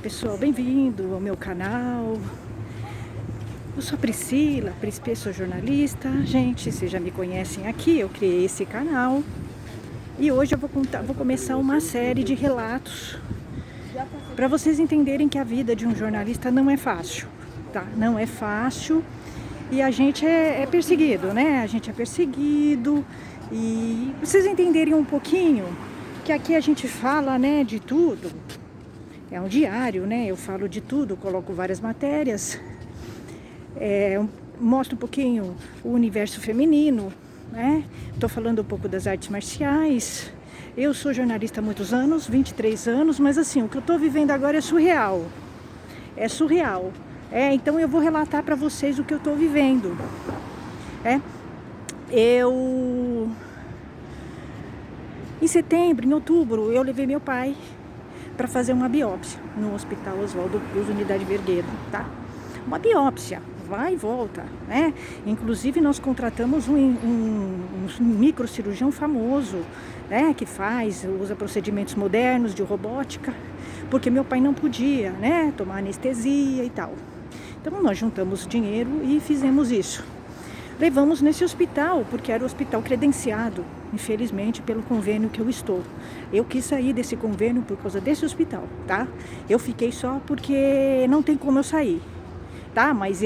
pessoal, bem-vindo ao meu canal. Eu sou a Priscila, sou jornalista. Gente, vocês já me conhecem aqui, eu criei esse canal. E hoje eu vou começar uma série de relatos para vocês entenderem que a vida de um jornalista não é fácil, tá? Não é fácil e a gente é perseguido, né? A gente é perseguido e vocês entenderem um pouquinho que aqui a gente fala, né, de tudo. É um diário, né? Eu falo de tudo, coloco várias matérias, mostro um pouquinho o universo feminino, né? Tô falando um pouco das artes marciais. Eu sou jornalista há muitos anos, 23 anos, mas assim, o que eu tô vivendo agora é surreal. É surreal. Então eu vou relatar para vocês o que eu tô vivendo. Em setembro, em outubro, eu levei meu pai para fazer uma biópsia no Hospital Oswaldo Cruz, Unidade Vergueiro, tá? Uma biópsia, vai e volta, né? Inclusive nós contratamos um microcirurgião famoso, né? Que usa procedimentos modernos de robótica, porque meu pai não podia, né? Tomar anestesia e tal. Então nós juntamos dinheiro e fizemos isso. Levamos nesse hospital, porque era o hospital credenciado, infelizmente, pelo convênio que eu estou. Eu quis sair desse convênio por causa desse hospital, tá? Eu fiquei só porque não tem como eu sair, tá? Mas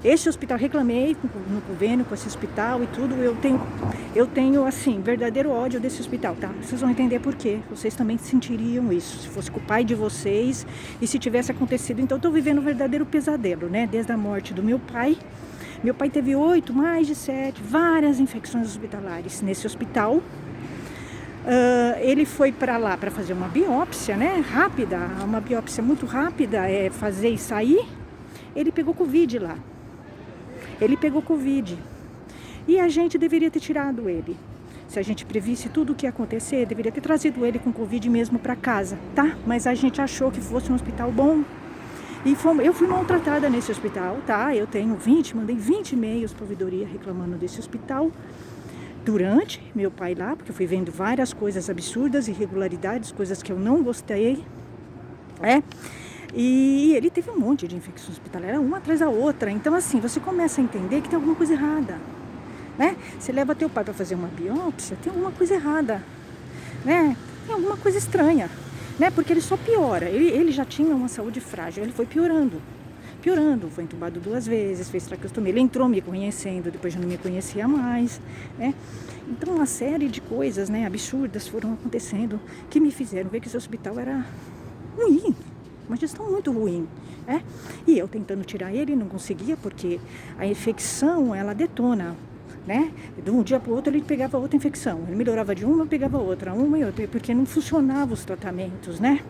esse hospital, reclamei no convênio com esse hospital e tudo, eu tenho, assim, verdadeiro ódio desse hospital, tá? Vocês vão entender por quê. Vocês também sentiriam isso, se fosse com o pai de vocês e se tivesse acontecido. Então eu tô vivendo um verdadeiro pesadelo, né? Desde a morte do meu pai. Meu pai teve 8, mais de 7, várias infecções hospitalares nesse hospital. Ele foi para lá para fazer uma biópsia, né? Rápida, uma biópsia muito rápida, fazer e sair. Ele pegou Covid lá. Ele pegou Covid. E a gente deveria ter tirado ele. Se a gente previsse tudo o que ia acontecer, deveria ter trazido ele com Covid mesmo para casa, tá? Mas a gente achou que fosse um hospital bom. E eu fui maltratada nesse hospital, tá? Mandei 20 e-mails para a ouvidoria reclamando desse hospital durante meu pai lá, porque eu fui vendo várias coisas absurdas, irregularidades, coisas que eu não gostei, E ele teve um monte de infecções hospitalares, uma atrás da outra. Então, assim, você começa a entender que tem alguma coisa errada, né? Você leva teu pai para fazer uma biópsia, tem alguma coisa errada, né? Tem alguma coisa estranha. Né? Porque ele só piora, ele já tinha uma saúde frágil, ele foi piorando, foi entubado 2 vezes, fez traqueostomia, ele entrou me conhecendo, depois já não me conhecia mais, né? Então uma série de coisas, né, absurdas foram acontecendo, que me fizeram ver que esse hospital era ruim, uma gestão muito ruim, né? E eu tentando tirar ele, não conseguia, porque a infecção, ela detona, né? De um dia para o outro ele pegava outra infecção, ele melhorava de uma, pegava outra, porque não funcionavam os tratamentos, né?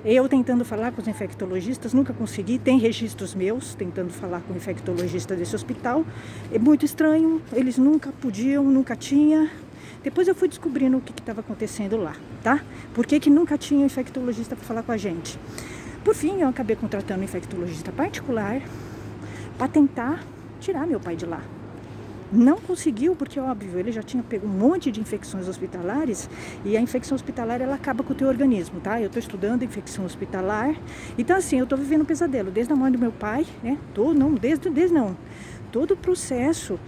Eu tentando falar com os infectologistas, nunca consegui, tem registros meus, tentando falar com o infectologista desse hospital, é muito estranho, eles nunca podiam, nunca tinha. Depois eu fui descobrindo o que estava acontecendo lá, tá? Por que nunca tinha infectologista para falar com a gente? Por fim, eu acabei contratando um infectologista particular para tentar tirar meu pai de lá. Não conseguiu, porque óbvio, ele já tinha pego um monte de infecções hospitalares e a infecção hospitalar, ela acaba com o teu organismo, tá? Eu tô estudando infecção hospitalar, então assim, eu tô vivendo um pesadelo, desde a morte do meu pai, né? Todo o processo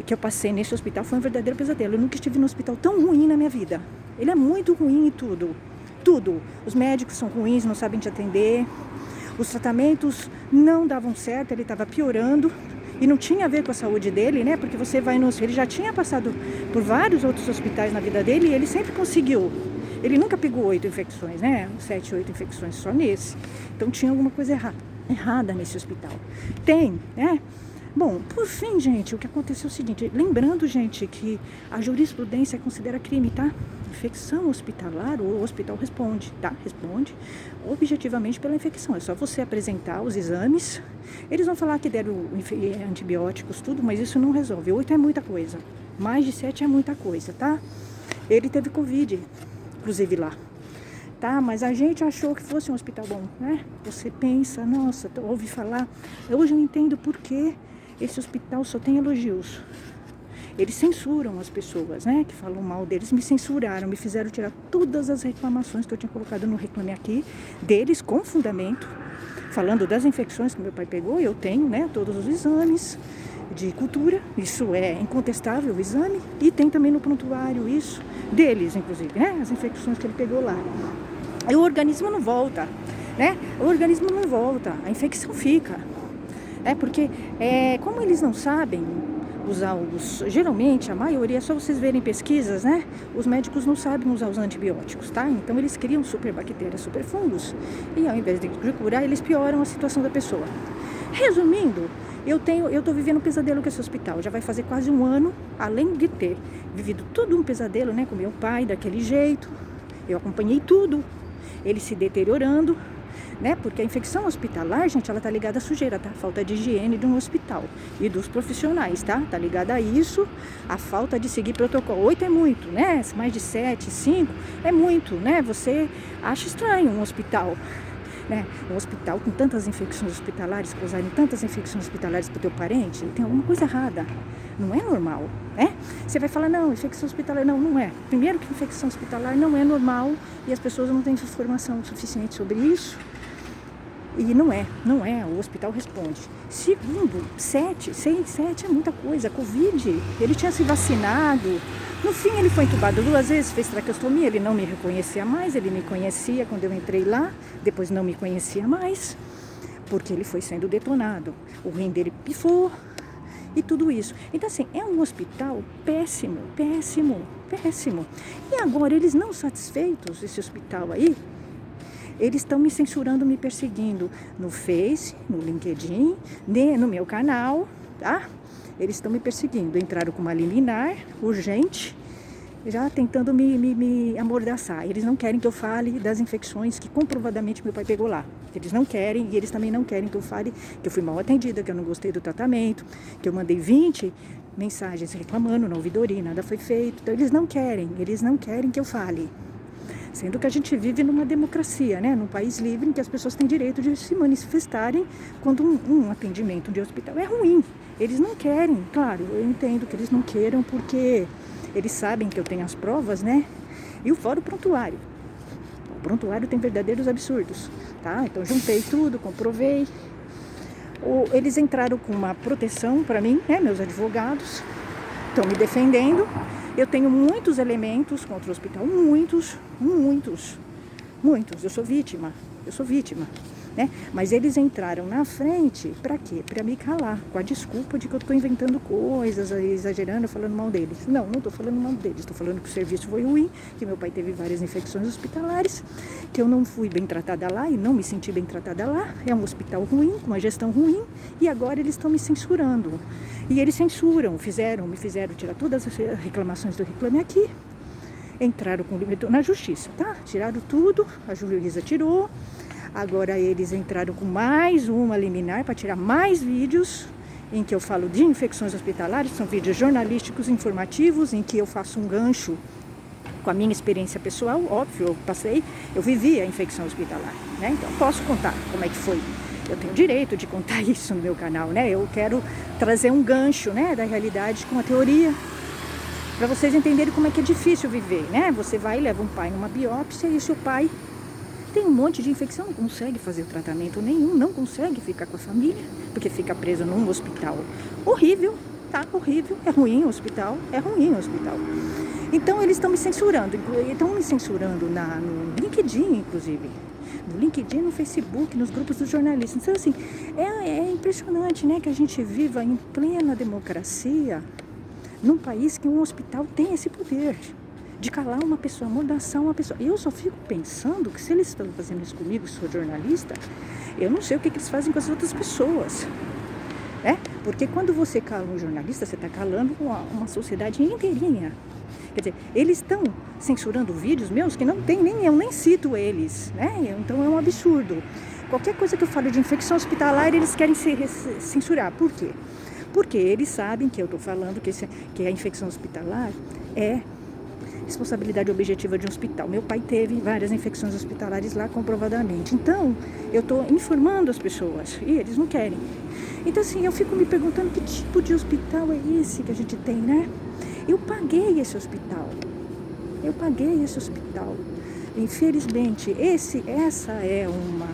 que eu passei nesse hospital foi um verdadeiro pesadelo. Eu nunca estive num hospital tão ruim na minha vida. Ele é muito ruim em tudo. Os médicos são ruins, não sabem te atender, os tratamentos não davam certo, ele estava piorando. E não tinha a ver com a saúde dele, né? Porque você vai ele já tinha passado por vários outros hospitais na vida dele e ele sempre conseguiu. Ele nunca pegou 8 infecções, né? 7, 8 infecções só nesse. Então tinha alguma coisa errada nesse hospital. Tem, né? Bom, por fim, gente, o que aconteceu é o seguinte. Lembrando, gente, que a jurisprudência considera crime, tá? Infecção hospitalar, o hospital responde, tá? Responde objetivamente pela infecção. É só você apresentar os exames. Eles vão falar que deram antibióticos, tudo, mas isso não resolve. 8 é muita coisa. Mais de 7 é muita coisa, tá? Ele teve Covid, inclusive lá. Tá? Mas a gente achou que fosse um hospital bom, né? Você pensa, nossa, ouvi falar. Hoje eu entendo por que esse hospital só tem elogios. Eles censuram as pessoas, né, que falam mal deles, me censuraram, me fizeram tirar todas as reclamações que eu tinha colocado no Reclame Aqui, deles com fundamento, falando das infecções que meu pai pegou. Eu tenho, né, todos os exames de cultura, isso é incontestável o exame, e tem também no prontuário isso, deles inclusive, né, as infecções que ele pegou lá. E o organismo não volta, né, o organismo não volta, a infecção fica, porque como eles não sabem usar geralmente, a maioria, só vocês verem pesquisas, né, os médicos não sabem usar os antibióticos, tá, então eles criam superbactérias, superfungos, e ao invés de curar, eles pioram a situação da pessoa. Resumindo, eu tô vivendo um pesadelo com esse hospital, já vai fazer quase um ano, além de ter vivido tudo um pesadelo, né, com meu pai, daquele jeito, eu acompanhei tudo, ele se deteriorando, né, porque a infecção hospitalar, gente, ela tá ligada à sujeira, tá, falta de higiene de um hospital e dos profissionais, tá ligada a isso, a falta de seguir protocolo. 8 é muito, né, mais de 7, 5 é muito, né, você acha estranho um hospital, né? Um hospital com tantas infecções hospitalares, causarem tantas infecções hospitalares para o teu parente, tem alguma coisa errada. Não é normal, né? Você vai falar, não, infecção hospitalar, não é. Primeiro que infecção hospitalar não é normal e as pessoas não têm informação suficiente sobre isso. E não é, o hospital responde. Segundo, 7 é muita coisa. Covid, ele tinha se vacinado. No fim, ele foi entubado 2 vezes, fez traqueostomia, ele não me reconhecia mais, ele me conhecia quando eu entrei lá, depois não me conhecia mais, porque ele foi sendo detonado. O rim dele pifou e tudo isso. Então, assim, é um hospital péssimo. E agora, eles não satisfeitos, esse hospital aí, eles estão me censurando, me perseguindo no Face, no LinkedIn, no meu canal, tá? Eles estão me perseguindo, entraram com uma liminar urgente, já tentando me amordaçar. Eles não querem que eu fale das infecções que comprovadamente meu pai pegou lá. Eles não querem, e eles também não querem que eu fale que eu fui mal atendida, que eu não gostei do tratamento, que eu mandei 20 mensagens reclamando, não ouvidoria, nada foi feito. Então eles não querem que eu fale. Sendo que a gente vive numa democracia, né? Num país livre em que as pessoas têm direito de se manifestarem quando um atendimento de hospital é ruim. Eles não querem, claro, eu entendo que eles não queiram porque eles sabem que eu tenho as provas, né? E fora o prontuário. O prontuário tem verdadeiros absurdos, tá? Então juntei tudo, comprovei. Eles entraram com uma proteção para mim, né? Meus advogados estão me defendendo. Eu tenho muitos elementos contra o hospital, muitos. Eu sou vítima, né? Mas eles entraram na frente, para quê? Para me calar, com a desculpa de que eu estou inventando coisas, exagerando, falando mal deles. Não estou falando mal deles, estou falando que o serviço foi ruim, que meu pai teve várias infecções hospitalares, que eu não fui bem tratada lá e não me senti bem tratada lá. É um hospital ruim, com uma gestão ruim, e agora eles estão me censurando. E eles censuram, me fizeram tirar todas as reclamações do Reclame Aqui, entraram na justiça, tá? Tiraram tudo, a juíza tirou. Agora eles entraram com mais uma liminar para tirar mais vídeos em que eu falo de infecções hospitalares, são vídeos jornalísticos, informativos, em que eu faço um gancho com a minha experiência pessoal, óbvio, eu vivi a infecção hospitalar, né? Então posso contar como é que foi. Eu tenho direito de contar isso no meu canal, né? Eu quero trazer um gancho, né, da realidade com a teoria, para vocês entenderem como é que é difícil viver, né? Você vai e leva um pai numa biópsia e seu pai tem um monte de infecção, não consegue fazer o tratamento nenhum, não consegue ficar com a família, porque fica preso num hospital horrível, tá? Horrível, é ruim o hospital. Então eles estão me censurando, no LinkedIn, inclusive. No LinkedIn, no Facebook, nos grupos dos jornalistas. Então, assim, é impressionante, né, que a gente viva em plena democracia, num país que um hospital tem esse poder de calar uma pessoa, amordaçar uma pessoa. Eu só fico pensando que se eles estão fazendo isso comigo, sou jornalista, eu não sei o que eles fazem com as outras pessoas. Porque quando você cala um jornalista, você está calando uma sociedade inteirinha. Quer dizer, eles estão censurando vídeos meus que não tem eu nem cito eles, né? Então é um absurdo. Qualquer coisa que eu falo de infecção hospitalar, eles querem censurar. Por quê? Porque eles sabem que eu estou falando que a infecção hospitalar é responsabilidade objetiva de um hospital. Meu pai teve várias infecções hospitalares lá comprovadamente. Então, eu estou informando as pessoas e eles não querem. Então, assim, eu fico me perguntando que tipo de hospital é esse que a gente tem, né? Eu paguei esse hospital. Eu paguei esse hospital. Infelizmente, essa é uma...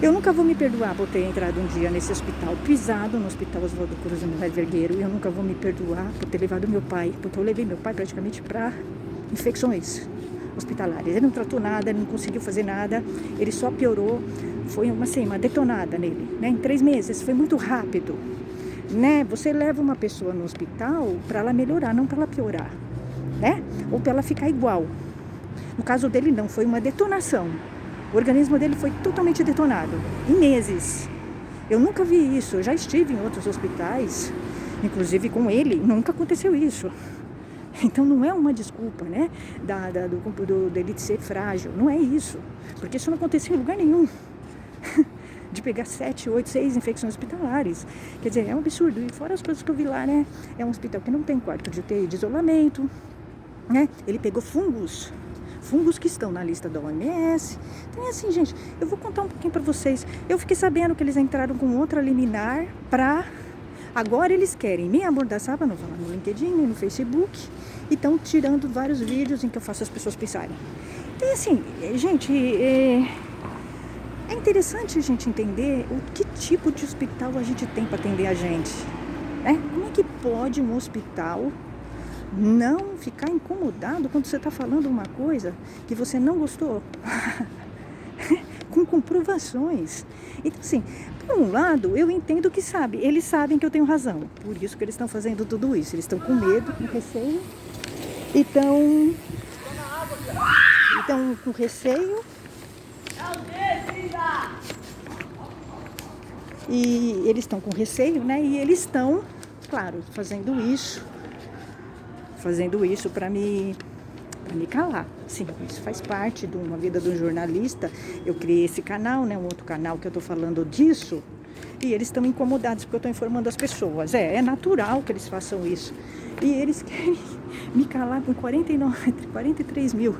Eu nunca vou me perdoar por ter entrado um dia nesse hospital, pisado no Hospital Oswaldo Cruz Unidade Vergueiro. Eu nunca vou me perdoar por ter levado meu pai, porque eu levei meu pai praticamente para infecções hospitalares. Ele não tratou nada, ele não conseguiu fazer nada, ele só piorou. Foi uma detonada nele, né? Em 3 meses, foi muito rápido, né? Você leva uma pessoa no hospital para ela melhorar, não para ela piorar, né? Ou para ela ficar igual. No caso dele não, foi uma detonação. O organismo dele foi totalmente detonado, em meses. Eu nunca vi isso, eu já estive em outros hospitais, inclusive com ele, nunca aconteceu isso. Então não é uma desculpa, né, dele ser frágil, não é isso, porque isso não aconteceu em lugar nenhum. De pegar 7, 8, 6 infecções hospitalares. Quer dizer, é um absurdo. E fora as coisas que eu vi lá, né, é um hospital que não tem quarto de UTI de isolamento, né, ele pegou fungos que estão na lista da OMS. Então, assim, gente, eu vou contar um pouquinho pra vocês. Eu fiquei sabendo que eles entraram com outra liminar pra... Agora eles querem me amordaçar, pra não falar no LinkedIn, nem no Facebook, e estão tirando vários vídeos em que eu faço as pessoas pensarem. Então, assim, gente, é interessante a gente entender o que tipo de hospital a gente tem para atender a gente, né? Como é que pode um hospital não ficar incomodado quando você está falando uma coisa que você não gostou? Com comprovações. Então, assim, por um lado, eu entendo que eles sabem que eu tenho razão. Por isso que eles estão fazendo tudo isso. Eles estão com medo, com receio. Estão com receio. E eles estão com receio, né? E eles estão, claro, fazendo isso para me calar. Sim, isso faz parte de uma vida do jornalista. Eu criei esse canal, né? Um outro canal que eu tô falando disso. E eles estão incomodados porque eu tô informando as pessoas. É natural que eles façam isso. E eles querem me calar com 43 mil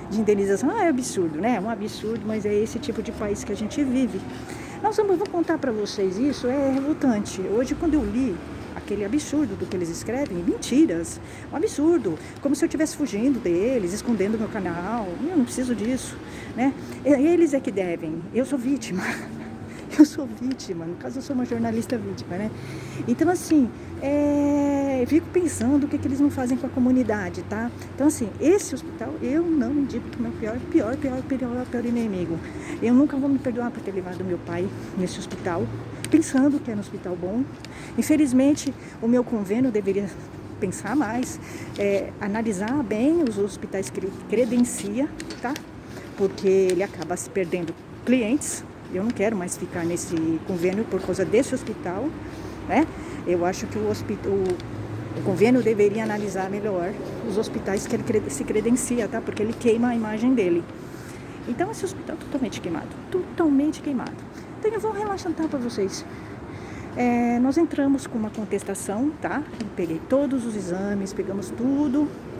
de indenização. É absurdo, né? É um absurdo, mas é esse tipo de país que a gente vive. Eu vou contar para vocês isso, é revoltante. Hoje, quando eu li aquele absurdo do que eles escrevem, mentiras, um absurdo, como se eu estivesse fugindo deles, escondendo meu canal. Eu não preciso disso, né? Eles é que devem, eu sou vítima. Eu sou vítima, no caso eu sou uma jornalista vítima, né? Então, assim, eu fico pensando o que eles não fazem com a comunidade, tá? Então, assim, esse hospital eu não indico que é o meu pior inimigo. Eu nunca vou me perdoar por ter levado meu pai nesse hospital, pensando que era um hospital bom. Infelizmente, o meu convênio deveria pensar mais, analisar bem os hospitais que ele credencia, tá? Porque ele acaba se perdendo clientes. Eu não quero mais ficar nesse convênio por causa desse hospital, né? Eu acho que o convênio deveria analisar melhor os hospitais que ele se credencia, tá? Porque ele queima a imagem dele. Então, esse hospital é totalmente queimado. Totalmente queimado. Então, eu vou relaxar para vocês. Nós entramos com uma contestação, tá? Eu peguei todos os exames, pegamos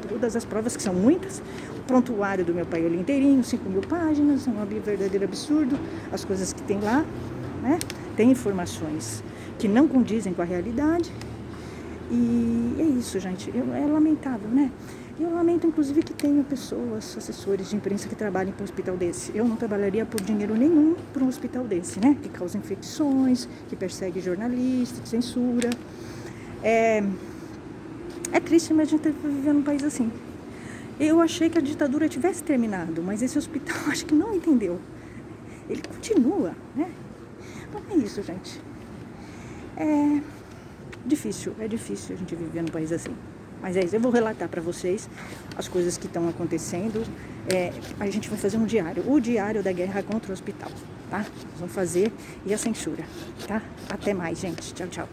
todas as provas, que são muitas. O prontuário do meu pai ali inteirinho, 5.000 páginas, é um verdadeiro absurdo. As coisas que tem lá, né? Tem informações que não condizem com a realidade. E é isso, gente. É lamentável, né? Eu lamento, inclusive, que tenha pessoas, assessores de imprensa que trabalhem para um hospital desse. Eu não trabalharia por dinheiro nenhum para um hospital desse, né? Que causa infecções, que persegue jornalistas, que censura. É triste, mas a gente está vivendo num país assim. Eu achei que a ditadura tivesse terminado, mas esse hospital acho que não entendeu. Ele continua, né? Então é isso, gente. É difícil a gente viver num país assim. Mas é isso, eu vou relatar para vocês as coisas que estão acontecendo. A gente vai fazer um diário, o diário da guerra contra o hospital, tá? Nós vamos fazer, e a censura, tá? Até mais, gente. Tchau, tchau.